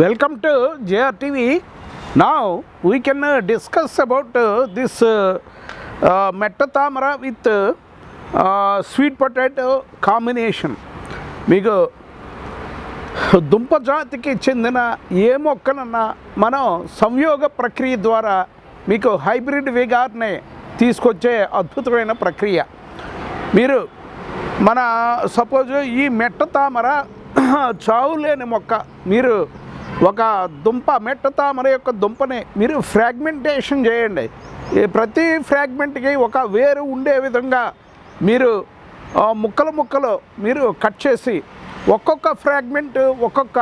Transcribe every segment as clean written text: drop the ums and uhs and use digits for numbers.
Welcome to JRTV. Now we can discuss about this metta tamara with sweet potato combination. మీకు దుంప జాతికి చెందిన ఏ మొక్కనన్నా మనం సంయోగ ప్రక్రియ ద్వారా మీకు హైబ్రిడ్ విగార్ని తీసుకొచ్చే అద్భుతమైన ప్రక్రియ. మీరు మన సపోజ్ ఈ మెట్ట తామర చావులేని మొక్క, మీరు ఒక దుంప మెట్ట తామర యొక్క దుంపని మీరు ఫ్రాగ్మెంటేషన్ చేయండి. ప్రతి ఫ్రాగ్మెంట్కి ఒక వేరు ఉండే విధంగా మీరు ముక్కలు మీరు కట్ చేసి ఒక్కొక్క ఫ్రాగ్మెంట్ ఒక్కొక్క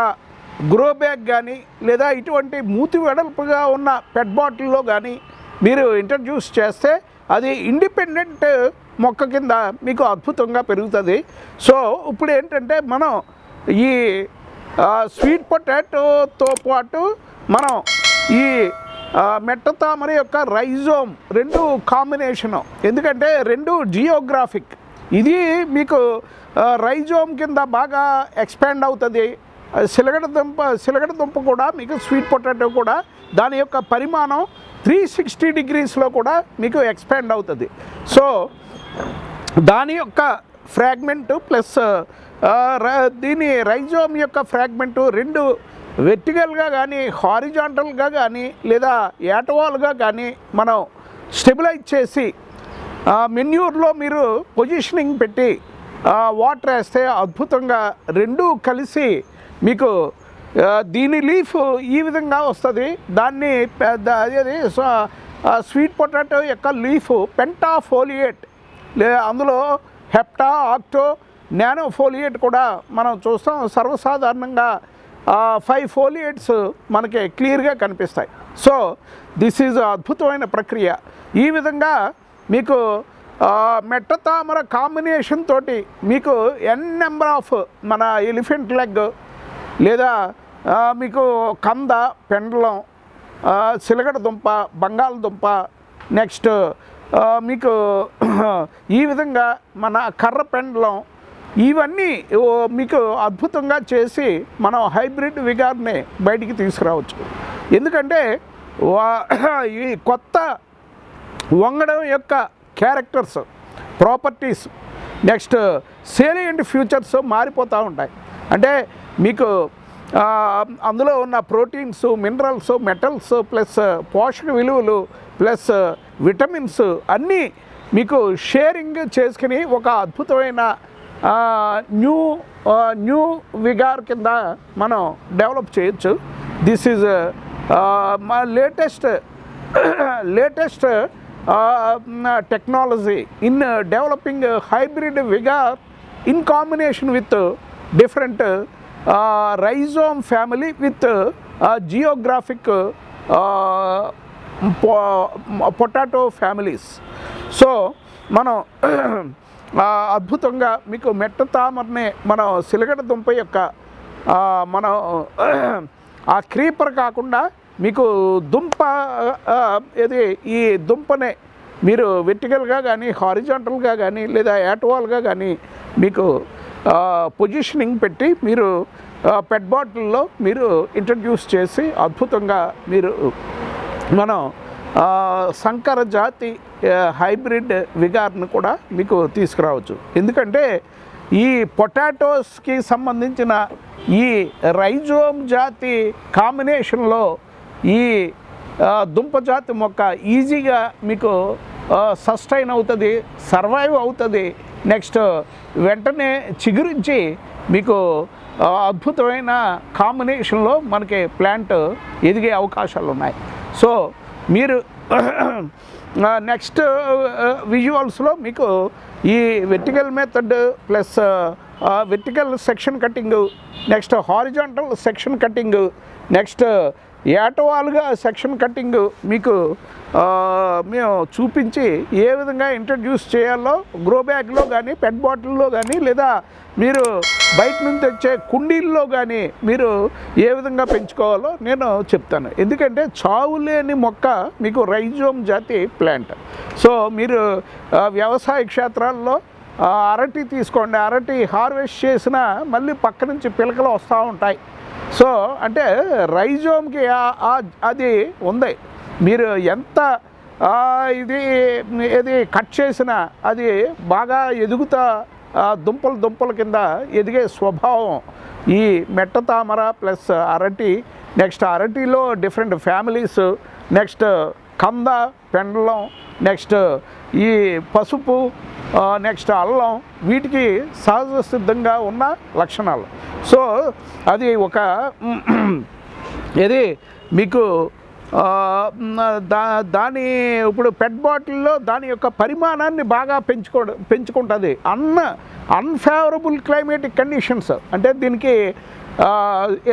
గ్రో బ్యాగ్ కానీ లేదా ఇటువంటి మూతి వెడల్పుగా ఉన్న పెట్ బాటిల్లో కానీ మీరు ఇంట్రడ్యూస్ చేస్తే అది ఇండిపెండెంట్ మొక్క కింద మీకు అద్భుతంగా పెరుగుతుంది. సో ఇప్పుడు ఏంటంటే మనం ఈ స్వీట్ పొటాటోతో పాటు మనం ఈ మెట్ట తామర యొక్క రైజోమ్ రెండు కాంబినేషను, ఎందుకంటే రెండు జియోగ్రాఫిక్. ఇది మీకు రైజోమ్ కింద బాగా ఎక్స్పాండ్ అవుతుంది. సిలగడ దుంప కూడా మీకు స్వీట్ పొటాటో కూడా దాని యొక్క పరిమాణం 360 డిగ్రీస్లో కూడా మీకు ఎక్స్పాండ్ అవుతుంది. సో దాని యొక్క ఫ్రాగ్మెంటు ప్లస్ దీని రైజోమ్ యొక్క ఫ్రాగ్మెంటు రెండు వెర్టికల్గా కానీ హారిజాంటల్గా కానీ లేదా ఏటవాల్గా కానీ మనం స్టెబిలైజ్ చేసి మెన్యూర్లో మీరు పొజిషనింగ్ పెట్టి వాటర్ వేస్తే అద్భుతంగా రెండు కలిసి మీకు దీని లీఫ్ ఈ విధంగా వస్తుంది. దాన్ని అదేది స్వీట్ పొటాటో యొక్క లీఫ్ పెంటాఫోలియేట్, లేదా అందులో హెప్టా, ఆక్టో, నానోఫోలియేట్ కూడా మనం చూస్తాం. సర్వసాధారణంగా 5 ఫోలియేట్స్ మనకి క్లియర్గా కనిపిస్తాయి. సో దిస్ ఈజ్ అద్భుతమైన ప్రక్రియ. ఈ విధంగా మీకు మెట్ట తామర కాంబినేషన్ తోటి మీకు నెంబర్ ఆఫ్ మన ఎలిఫెంట్ లెగ్ లేదా మీకు కంద, పెండలం, సిలగడ దుంప, బంగాళదుంప, నెక్స్ట్ మీకు ఈ విధంగా మన కర్ర పెండలం, ఇవన్నీ మీకు అద్భుతంగా చేసి మనం హైబ్రిడ్ విగార్ని బయటికి తీసుకురావచ్చు. ఎందుకంటే ఈ కొత్త వంగడం యొక్క characters, properties, next salient futures మారిపోతూ ఉంటాయి. అంటే మీకు అందులో ఉన్న ప్రోటీన్స్, మినరల్స్, మెటల్స్ ప్లస్ పోషక విలువలు ప్లస్ విటమిన్స్ అన్నీ మీకు షేరింగ్ చేసుకుని ఒక అద్భుతమైన న్యూ విగార్ కింద మనం డెవలప్ చేయొచ్చు. దిస్ ఈజ్ మా latest technology in developing hybrid vigour in combination with different rhizome family with geographic potato families. So మనం అద్భుతంగా మీకు మెట్ట తామరని మనం సిలగడ దుంప యొక్క మనం ఆ క్రీపర్ కాకుండా మీకు దుంప ఇది ఈ దుంపనే మీరు వెర్టికల్గా కానీ హారిజాంటల్గా కానీ లేదా యాటవాల్గా కానీ మీకు పొజిషనింగ్ పెట్టి మీరు పెట్ బాటిల్లో మీరు ఇంట్రడ్యూస్ చేసి అద్భుతంగా మీరు మనం సంకర జాతి హైబ్రిడ్ విగార్ను కూడా మీకు తీసుకురావచ్చు. ఎందుకంటే ఈ పొటాటోస్కి సంబంధించిన ఈ రైజోమ్ జాతి కాంబినేషన్లో ఈ దుంప జాతి మొక్క ఈజీగా మీకు సస్టైన్ అవుతుంది, సర్వైవ్ అవుతుంది. నెక్స్ట్ వెంటనే చిగురించి మీకు అద్భుతమైన కాంబినేషన్లో మనకి ప్లాంట్ ఎదిగే అవకాశాలు ఉన్నాయి. సో మీరు నెక్స్ట్ విజువల్స్లో మీకు ఈ vertical method plus vertical section cutting, next horizontal section cutting, next ఏటవాల్గా సెక్షన్ కటింగ్ మీకు మేము చూపించి ఏ విధంగా ఇంట్రడ్యూస్ చేయాలో గ్రో బ్యాగ్లో కానీ పెట్ బాటిల్లో కానీ లేదా మీరు బయట నుంచి తెచ్చే కుండీల్లో కానీ మీరు ఏ విధంగా పెంచుకోవాలో నేను చెప్తాను. ఎందుకంటే చావులేని మొక్క మీకు రైజోమ్ జాతి ప్లాంట్. సో మీరు వ్యవసాయ క్షేత్రాల్లో అరటి తీసుకోండి, అరటి హార్వెస్ట్ చేసిన మళ్ళీ పక్క నుంచి పిలకలు వస్తూ ఉంటాయి. సో అంటే రైజోమ్కి అది ఉంది. మీరు ఎంత ఇది కట్ చేసినా అది బాగా ఎదుగుతా దుంపల కింద ఎదిగే స్వభావం ఈ మెట్ట తామర ప్లస్ అరటి. నెక్స్ట్ అరటిలో డిఫరెంట్ ఫ్యామిలీస్, నెక్స్ట్ కంద, పెండలం, నెక్స్ట్ ఈ పసుపు, నెక్స్ట్ అల్లం, వీటికి సహజ సిద్ధంగా ఉన్న లక్షణాలు. సో అది ఒక ఇది మీకు దాని ఇప్పుడు పెట్ బాటిల్లో దాని యొక్క పరిమాణాన్ని బాగా పెంచుకుంటుంది. అన్ఫేవరబుల్ క్లైమేటిక్ కండిషన్స్ అంటే దీనికి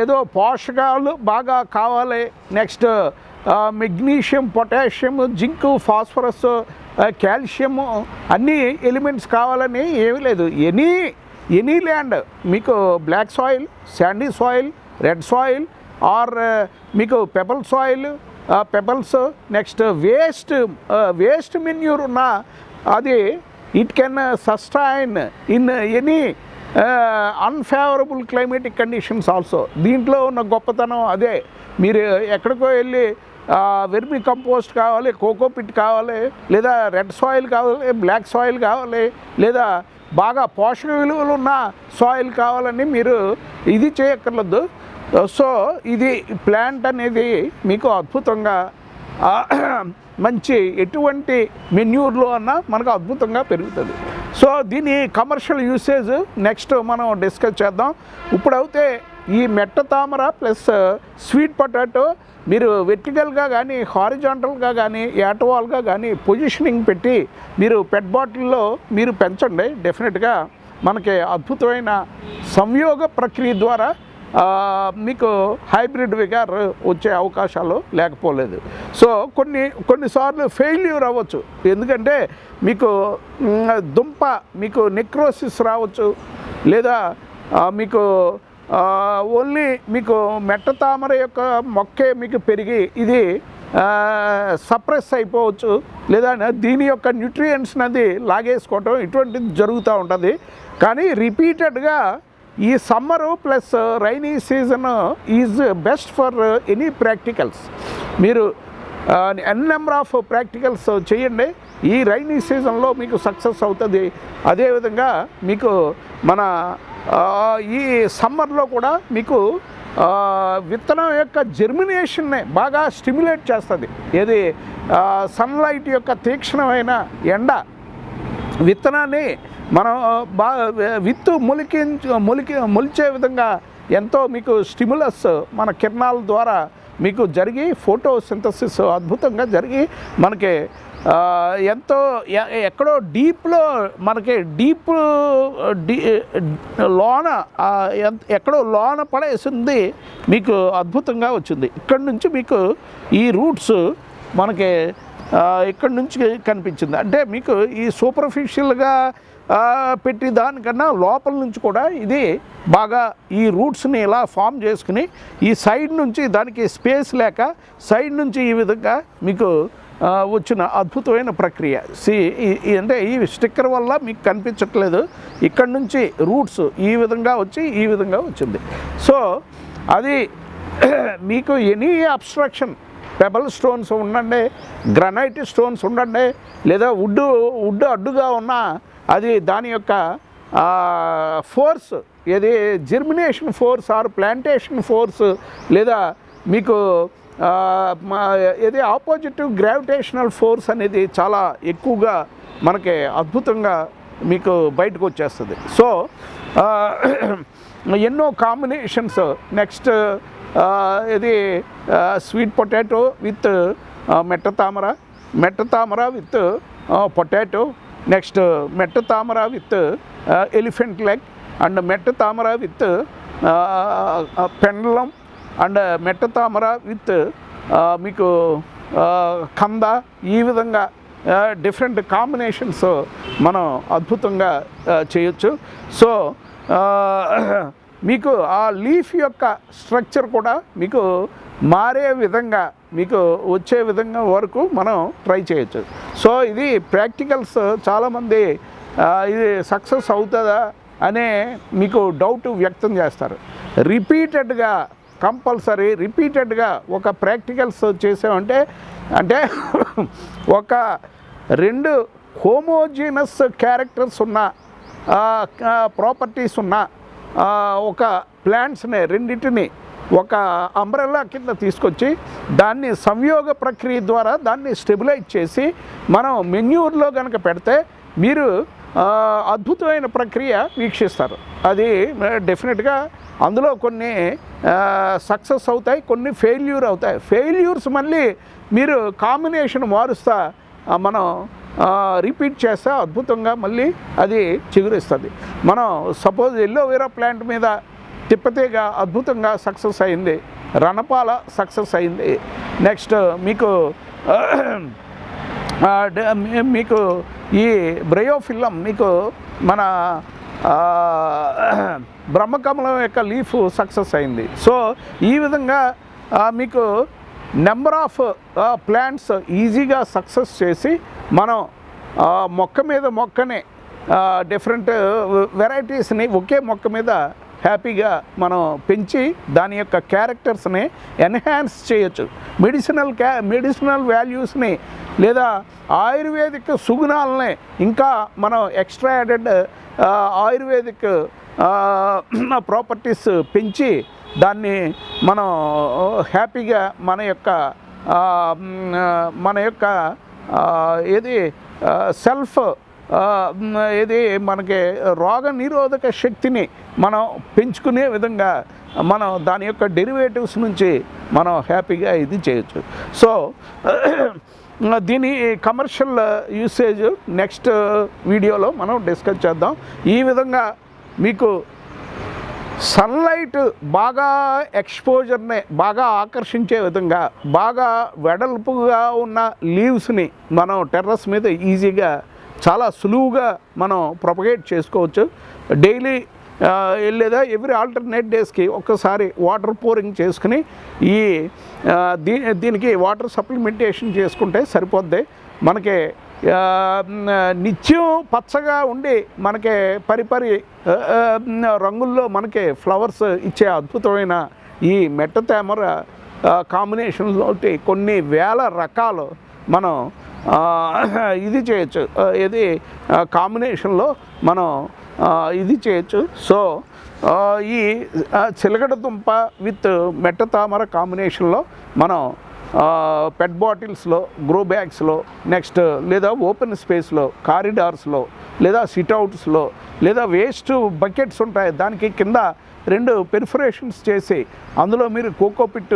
ఏదో పోషకాలు బాగా కావాలి, next magnesium, potassium, zinc, phosphorus, calcium అన్ని ఎలిమెంట్స్ కావాలని ఏమీ లేదు. ఎనీ ల్యాండ్ మీకు black soil, sandy soil, red soil or మీకు pebble soil, pebbles, next waste manure ఉన్న అది it can sustain in any unfavourable climatic conditions also. దీంట్లో ఉన్న గొప్పతనం అదే. మీరు ఎక్కడికో వెళ్ళి వెర్మి కంపోస్ట్ కావాలి, కోకోపిట్ కావాలి, లేదా రెడ్ సాయిల్ కావాలి, బ్లాక్ సాయిల్ కావాలి, లేదా బాగా పోషక విలువలు ఉన్న సాయిల్ కావాలని మీరు ఇది చేయక్కర్లేదు. సో ఇది ప్లాంట్ అనేది మీకు అద్భుతంగా మంచి ఎటువంటి మెన్యూర్లో అన్నా మనకు అద్భుతంగా పెరుగుతుంది. సో దీని కమర్షియల్ యూసేజ్ నెక్స్ట్ మనం డిస్కస్ చేద్దాం. ఇప్పుడైతే ఈ మెట్ట తామర ప్లస్ స్వీట్ పొటాటో మీరు వెర్టికల్గా కానీ హారిజాంటల్గా కానీ యాటవాల్గా కానీ పొజిషనింగ్ పెట్టి మీరు పెట్ బాటిల్లో మీరు పెంచండి. డెఫినెట్గా మనకి అద్భుతమైన సంయోగ ప్రక్రియ ద్వారా మీకు హైబ్రిడ్ విగార్ వచ్చే అవకాశాలు లేకపోలేదు. సో కొన్నిసార్లు ఫెయిల్యూర్ అవ్వచ్చు. ఎందుకంటే మీకు దుంప మీకు నెక్రోసిస్ రావచ్చు, లేదా మీకు ఓన్లీ మీకు మెట్ట తామర యొక్క మొక్కే మీకు పెరిగి ఇది సప్రెస్ అయిపోవచ్చు, లేదా దీని యొక్క న్యూట్రియంట్స్ అది లాగేసుకోవటం ఇటువంటిది జరుగుతూ ఉంటుంది. కానీ రిపీటెడ్గా ఈ summer plus rainy season is best for any practicals. మీరు నెంబర్ ఆఫ్ ప్రాక్టికల్స్ చేయండి. ఈ రైనీ సీజన్లో మీకు సక్సెస్ అవుతుంది. అదేవిధంగా మీకు మన ఈ సమ్మర్లో కూడా మీకు విత్తనం యొక్క జర్మినేషన్ని బాగా స్టిమ్యులేట్ చేస్తుంది. ఏది సన్లైట్ యొక్క తీక్షణమైన ఎండ విత్తనాన్ని మనం విత్తు మొలిచే విధంగా ఎంతో మీకు స్టిమ్యులస్ మన కిరణాల ద్వారా మీకు జరిగి ఫోటోసింథసిస్ అద్భుతంగా జరిగి మనకి ఎంతో ఎక్కడో డీప్లో మనకి లోన ఎక్కడో లోన పడేసింది మీకు అద్భుతంగా వచ్చింది. ఇక్కడి నుంచి మీకు ఈ రూట్స్ మనకి ఇక్కడి నుంచి కనిపించింది. అంటే మీకు ఈ సూపర్ఫిషియల్గా పెట్టి దానికన్నా లోపల నుంచి కూడా ఇది బాగా ఈ రూట్స్ని ఇలా ఫామ్ చేసుకుని ఈ సైడ్ నుంచి దానికి స్పేస్ లేక సైడ్ నుంచి ఈ విధంగా మీకు వచ్చిన అద్భుతమైన ప్రక్రియ. అంటే ఈ స్టిక్కర్ వల్ల మీకు కనిపించట్లేదు, ఇక్కడ నుంచి రూట్స్ ఈ విధంగా వచ్చి ఈ విధంగా వచ్చింది. సో అది మీకు ఎనీ అబ్స్ట్రక్షన్ పెబల్ స్టోన్స్ ఉండండి, గ్రనైట్ స్టోన్స్ ఉండండి, లేదా వుడ్ అడ్డుగా ఉన్నా అది దాని యొక్క ఫోర్స్ ఏది germination force or plantation force, లేదా మీకు ఏది ఆపోజిటివ్ గ్రావిటేషనల్ ఫోర్స్ అనేది చాలా ఎక్కువగా మనకి అద్భుతంగా మీకు బయటకు వచ్చేస్తుంది. సో ఎన్నో కాంబినేషన్స్. నెక్స్ట్ ఇది స్వీట్ పొటాటో విత్ మెట్ట తామర విత్ పొటాటో, నెక్స్ట్ మెట్ట తామర విత్ ఎలిఫెంట్ లెగ్, అండ్ మెట్ట తామర విత్ పెండలం, అండ్ మెట్ట తామర విత్ మీకు కంద. ఈ విధంగా డిఫరెంట్ కాంబినేషన్స్ మనం అద్భుతంగా చేయొచ్చు. సో మీకు ఆ లీఫ్ యొక్క స్ట్రక్చర్ కూడా మీకు మారే విధంగా మీకు వచ్చే విధంగా వరకు మనం ట్రై చేయొచ్చు. సో ఇది ప్రాక్టికల్స్ చాలామంది ఇది సక్సెస్ అవుతుందా అనే మీకు డౌట్ వ్యక్తం చేస్తారు. రిపీటెడ్గా కంపల్సరీ రిపీటెడ్గా ఒక ప్రాక్టికల్స్ చేసామంటే అంటే ఒక 2 హోమోజీనస్ క్యారెక్టర్స్ ఉన్న ప్రాపర్టీస్ ఉన్న ఒక ప్లాంట్స్ని రెండింటిని ఒక అంబ్రెల్లా కింద తీసుకొచ్చి దాన్ని సంయోగ ప్రక్రియ ద్వారా దాన్ని స్టెబిలైజ్ చేసి మనం మెన్యూర్లో కనుక పెడితే మీరు అద్భుతమైన ప్రక్రియ వీక్షిస్తారు. అది డెఫినెట్గా అందులో కొన్ని సక్సెస్ అవుతాయి, కొన్ని ఫెయిల్యూర్ అవుతాయి. ఫెయిల్యూర్స్ మళ్ళీ మీరు కాంబినేషన్ మారుస్తా మనం రిపీట్ చేస్తే అద్భుతంగా మళ్ళీ అది చిగురిస్తుంది. మనం సపోజ్ ఎల్లోవేరా ప్లాంట్ మీద తిప్పతీగ అద్భుతంగా సక్సెస్ అయింది, రణపాల సక్సెస్ అయింది. నెక్స్ట్ మీకు ఈ బ్రయోఫిల్లం మీకు మన బ్రహ్మకమలం యొక్క లీఫ్ సక్సెస్ అయింది. సో ఈ విధంగా మీకు నెంబర్ ఆఫ్ ప్లాంట్స్ ఈజీగా సక్సెస్ చేసి మనం మొక్క మీద మొక్కని డిఫరెంట్ వెరైటీస్ని ఒకే మొక్క మీద హ్యాపీగా మనం పెంచి దాని యొక్క క్యారెక్టర్స్ని ఎన్హాన్స్ చేయొచ్చు. మెడిసినల్ వాల్యూస్ని లేదా ఆయుర్వేదిక్ సుగుణాలని ఇంకా మనం ఎక్స్ట్రా యాడెడ్ ఆయుర్వేదిక్ ప్రాపర్టీస్ పెంచి దాన్ని మనం హ్యాపీగా మన యొక్క ఏది సెల్ఫ్ ఏది మనకి రోగ నిరోధక శక్తిని మనం పెంచుకునే విధంగా మనం దాని యొక్క డెరివేటివ్స్ నుంచి మనం హ్యాపీగా ఇది చేయొచ్చు. సో దీని కమర్షియల్ యూసేజ్ నెక్స్ట్ వీడియోలో మనం డిస్కస్ చేద్దాం. ఈ విధంగా మీకు సన్లైట్ బాగా ఎక్స్పోజర్ని బాగా ఆకర్షించే విధంగా బాగా వెడల్పుగా ఉన్న లీవ్స్ని మనం టెర్రస్ మీద ఈజీగా చాలా సులువుగా మనం ప్రొపగేట్ చేసుకోవచ్చు. డైలీ లేదా ఎవ్రీ ఆల్టర్నేట్ డేస్కి ఒక్కసారి వాటర్ పోరింగ్ చేసుకుని ఈ దీనికి వాటర్ సప్లిమెంటేషన్ చేసుకుంటే సరిపోద్ది. మనకి నిత్యం పచ్చగా ఉండి మనకి పరిపరి రంగుల్లో మనకి ఫ్లవర్స్ ఇచ్చే అద్భుతమైన ఈ మెట్ట తామర కాంబినేషన్లో కొన్ని వేల రకాలు మనం ఇది చేయొచ్చు. ఇది కాంబినేషన్లో మనం ఇది చేయొచ్చు. సో ఈ చిలకడ దుంప విత్ మెట్ట తామర కాంబినేషన్లో మనం పెట్ బాటిల్స్లో, గ్రో బ్యాగ్స్లో, నెక్స్ట్ లేదా ఓపెన్ స్పేస్లో, కారిడార్స్లో, లేదా సిట్అవుట్స్లో, లేదా వేస్ట్ బకెట్స్ ఉంటాయి దానికి కింద 2 పెర్ఫరేషన్స్ చేసి అందులో మీరు కోకోపిట్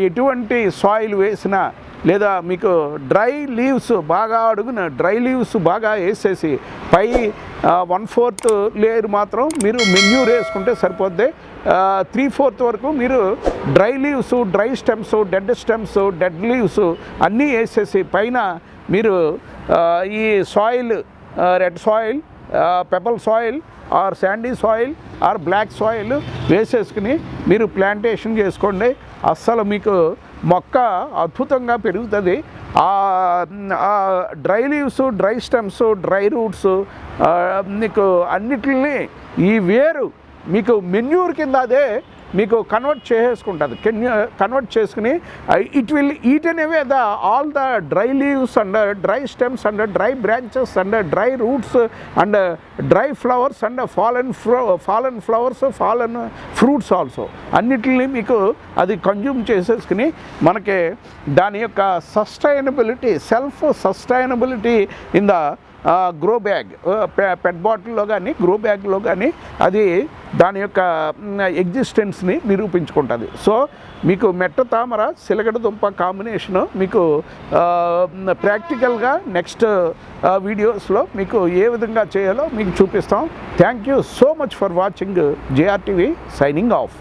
ఎటువంటి సాయిల్ వేసినా లేదా మీకు డ్రై లీవ్స్ బాగా అడుగున డ్రై లీవ్స్ బాగా వేసేసి పై 1/4 లేయర్ మాత్రం మీరు మెన్యూర్ వేసుకుంటే సరిపోద్ది. 3/4 వరకు మీరు dry leaves, dry stems, dead leaves అన్నీ వేసేసి పైన మీరు ఈ soil red soil, pebble soil or sandy soil or black soil వేసేసుకుని మీరు ప్లాంటేషన్ చేసుకోండి. అస్సలు మీకు మొక్క అద్భుతంగా పెరుగుతుంది. Dry leaves, dry stems, dry roots మీకు అన్నిటిని ఈ వేరు మీకు మెన్యూర్ కింద అదే మీకు కన్వర్ట్ చేసేసుకుంటుంది. కన్వర్ట్ చేసుకుని it will eaten away all the dry leaves and dry stems and dry branches and dry roots and dry flowers and fallen flowers, fallen fruits also అన్నిటిని మీకు అది కన్జ్యూమ్ చేసేసుకుని మనకి దాని యొక్క sustainability, self sustainability in the grow bag, pet బాటిల్లో కానీ grow బ్యాగ్లో కానీ అది దాని యొక్క ఎగ్జిస్టెన్స్ని నిరూపించుకుంటుంది. సో మీకు మెట్ట తామర సిలగడ దుంప కాంబినేషను మీకు ప్రాక్టికల్గా నెక్స్ట్ వీడియోస్లో మీకు ఏ విధంగా చేయాలో మీకు చూపిస్తాం. Thank you so much for watching JRTV signing off.